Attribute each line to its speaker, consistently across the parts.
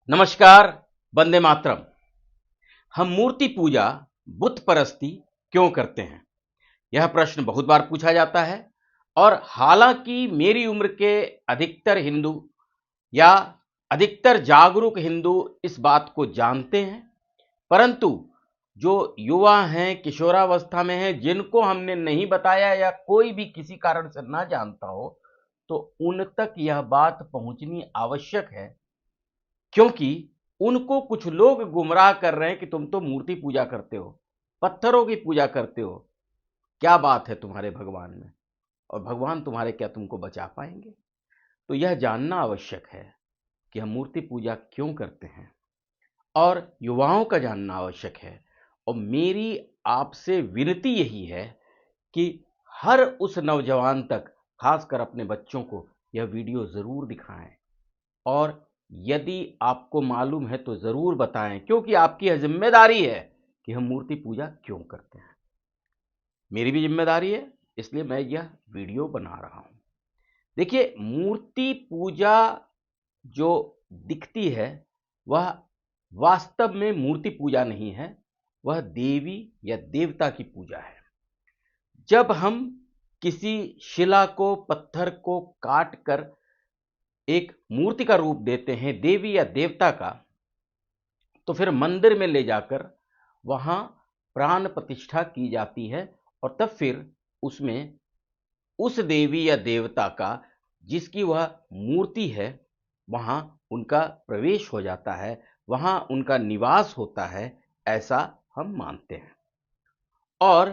Speaker 1: नमस्कार, वंदे मातरम। हम मूर्ति पूजा, बुत परस्ती क्यों करते हैं? यह प्रश्न बहुत बार पूछा जाता है और हालांकि मेरी उम्र के अधिकतर हिंदू या अधिकतर जागरूक हिंदू इस बात को जानते हैं, परंतु जो युवा हैं, किशोरावस्था में हैं, जिनको हमने नहीं बताया या कोई भी किसी कारण से ना जानता हो, तो उन तक यह बात पहुंचनी आवश्यक है, क्योंकि उनको कुछ लोग गुमराह कर रहे हैं कि तुम तो मूर्ति पूजा करते हो, पत्थरों की पूजा करते हो, क्या बात है तुम्हारे भगवान में, और भगवान तुम्हारे क्या तुमको बचा पाएंगे? तो यह जानना आवश्यक है कि हम मूर्ति पूजा क्यों करते हैं, और युवाओं का जानना आवश्यक है। और मेरी आपसे विनती यही है कि हर उस नौजवान तक, खासकर अपने बच्चों को, यह वीडियो ज़रूर दिखाएं, और यदि आपको मालूम है तो ज़रूर बताएं, क्योंकि आपकी यह जिम्मेदारी है कि हम मूर्ति पूजा क्यों करते हैं। मेरी भी जिम्मेदारी है, इसलिए मैं यह वीडियो बना रहा हूं। देखिए, मूर्ति पूजा जो दिखती है वह वास्तव में मूर्ति पूजा नहीं है, वह देवी या देवता की पूजा है। जब हम किसी शिला को, पत्थर को काट कर एक मूर्ति का रूप देते हैं, देवी या देवता का, तो फिर मंदिर में ले जाकर वहां प्राण प्रतिष्ठा की जाती है, और तब फिर उसमें उस देवी या देवता का, जिसकी वह मूर्ति है, वहां उनका प्रवेश हो जाता है, वहां उनका निवास होता है, ऐसा हम मानते हैं। और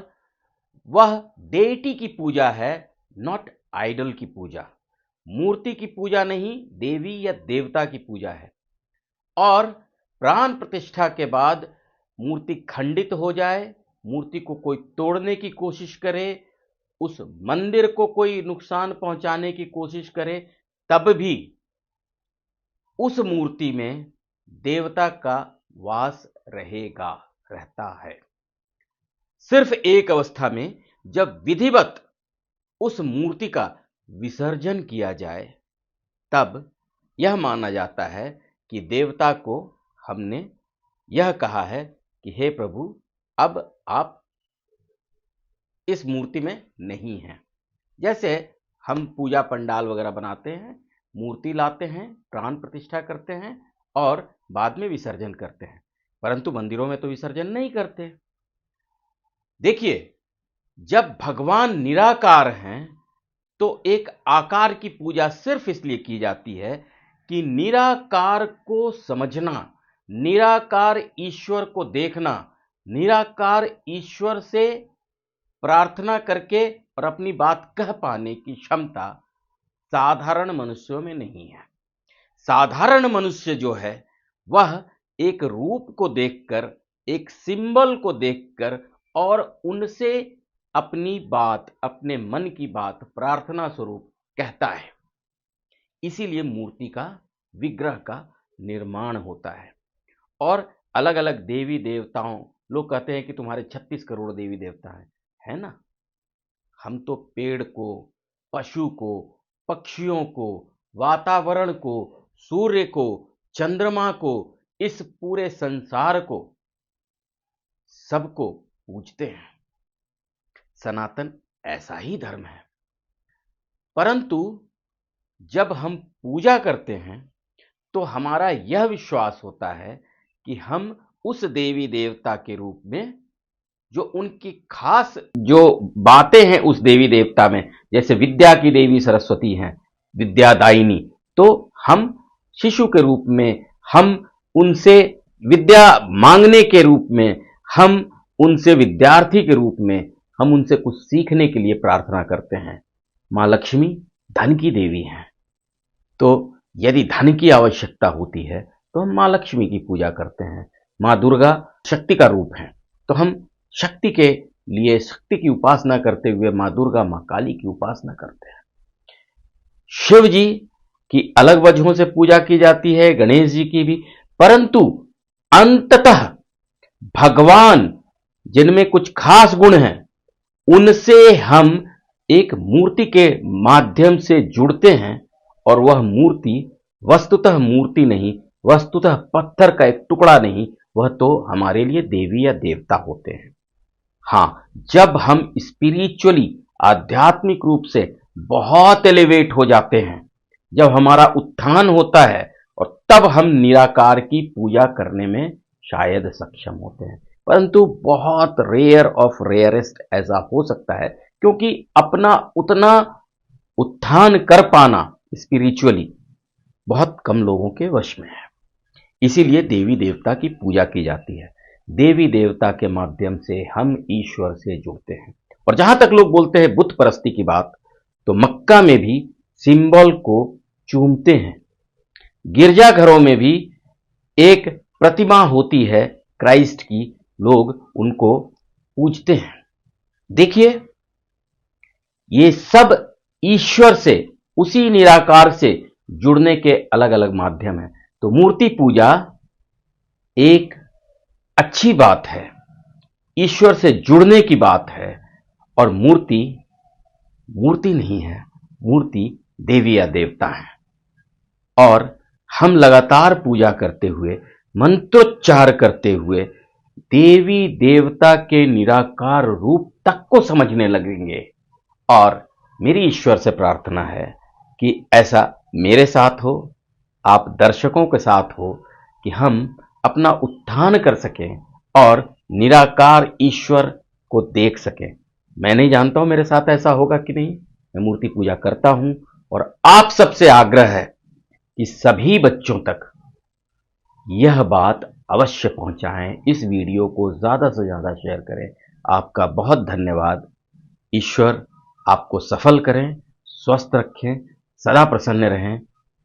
Speaker 1: वह डेटी की पूजा है, नॉट आइडल की पूजा। मूर्ति की पूजा नहीं, देवी या देवता की पूजा है। और प्राण प्रतिष्ठा के बाद मूर्ति खंडित हो जाए, मूर्ति को कोई तोड़ने की कोशिश करे, उस मंदिर को कोई नुकसान पहुंचाने की कोशिश करे, तब भी उस मूर्ति में देवता का वास रहता है। सिर्फ एक अवस्था में, जब विधिवत उस मूर्ति का विसर्जन किया जाए, तब यह माना जाता है कि देवता को हमने यह कहा है कि हे प्रभु, अब आप इस मूर्ति में नहीं हैं। जैसे हम पूजा पंडाल वगैरह बनाते हैं, मूर्ति लाते हैं, प्राण प्रतिष्ठा करते हैं और बाद में विसर्जन करते हैं, परंतु मंदिरों में तो विसर्जन नहीं करते। देखिए, जब भगवान निराकार हैं तो एक आकार की पूजा सिर्फ इसलिए की जाती है कि निराकार को समझना, निराकार ईश्वर को देखना, निराकार ईश्वर से प्रार्थना करके और अपनी बात कह पाने की क्षमता साधारण मनुष्यों में नहीं है। साधारण मनुष्य जो है, वह एक रूप को देखकर, एक सिंबल को देखकर और उनसे अपनी बात, अपने मन की बात प्रार्थना स्वरूप कहता है। इसीलिए मूर्ति का, विग्रह का निर्माण होता है। और अलग अलग देवी देवताओं, लोग कहते हैं कि तुम्हारे 36 करोड़ देवी देवता हैं, है ना? हम तो पेड़ को, पशु को, पक्षियों को, वातावरण को, सूर्य को, चंद्रमा को, इस पूरे संसार को, सबको पूजते हैं। सनातन ऐसा ही धर्म है। परंतु जब हम पूजा करते हैं तो हमारा यह विश्वास होता है कि हम उस देवी देवता के रूप में, जो उनकी खास जो बातें हैं उस देवी देवता में, जैसे विद्या की देवी सरस्वती हैं, विद्यादायिनी, तो हम शिशु के रूप में, हम उनसे विद्या मांगने के रूप में, हम उनसे विद्यार्थी के रूप में, हम उनसे कुछ सीखने के लिए प्रार्थना करते हैं। माँ लक्ष्मी धन की देवी हैं, तो यदि धन की आवश्यकता होती है तो हम माँ लक्ष्मी की पूजा करते हैं। माँ दुर्गा शक्ति का रूप है, तो हम शक्ति के लिए शक्ति की उपासना करते हुए माँ दुर्गा, माँ काली की उपासना करते हैं। शिव जी की अलग वजहों से पूजा की जाती है, गणेश जी की भी, परंतु अंततः भगवान जिनमें कुछ खास गुण हैं, उनसे हम एक मूर्ति के माध्यम से जुड़ते हैं, और वह मूर्ति वस्तुतः मूर्ति नहीं, वस्तुतः पत्थर का एक टुकड़ा नहीं, वह तो हमारे लिए देवी या देवता होते हैं। हाँ, जब हम स्पिरिचुअली आध्यात्मिक रूप से बहुत एलिवेट हो जाते हैं, जब हमारा उत्थान होता है, और तब हम निराकार की पूजा करने में शायद सक्षम होते हैं। परंतु बहुत रेयर ऑफ रेयरेस्ट ऐसा हो सकता है, क्योंकि अपना उतना उत्थान कर पाना स्पिरिचुअली बहुत कम लोगों के वश में है। इसीलिए देवी देवता की पूजा की जाती है। देवी देवता के माध्यम से हम ईश्वर से जुड़ते हैं। और जहां तक लोग बोलते हैं बुत परस्ती की बात, तो मक्का में भी सिंबल को चूमते हैं। गिरजाघरों में भी एक प्रतिमा होती है क्राइस्ट की, लोग उनको पूजते हैं। देखिए, ये सब ईश्वर से, उसी निराकार से जुड़ने के अलग अलग माध्यम हैं। तो मूर्ति पूजा एक अच्छी बात है, ईश्वर से जुड़ने की बात है। और मूर्ति मूर्ति नहीं है, मूर्ति देवी या देवता है। और हम लगातार पूजा करते हुए, मंत्रोच्चार करते हुए देवी देवता के निराकार रूप तक को समझने लगेंगे। और मेरी ईश्वर से प्रार्थना है कि ऐसा मेरे साथ हो, आप दर्शकों के साथ हो, कि हम अपना उत्थान कर सकें और निराकार ईश्वर को देख सकें। मैं नहीं जानता हूं मेरे साथ ऐसा होगा कि नहीं। मैं मूर्ति पूजा करता हूं, और आप सबसे आग्रह है कि सभी बच्चों तक यह बात अवश्य पहुंचाएं। इस वीडियो को ज़्यादा से ज़्यादा शेयर करें। आपका बहुत धन्यवाद। ईश्वर आपको सफल करें, स्वस्थ रखें, सदा प्रसन्न रहें।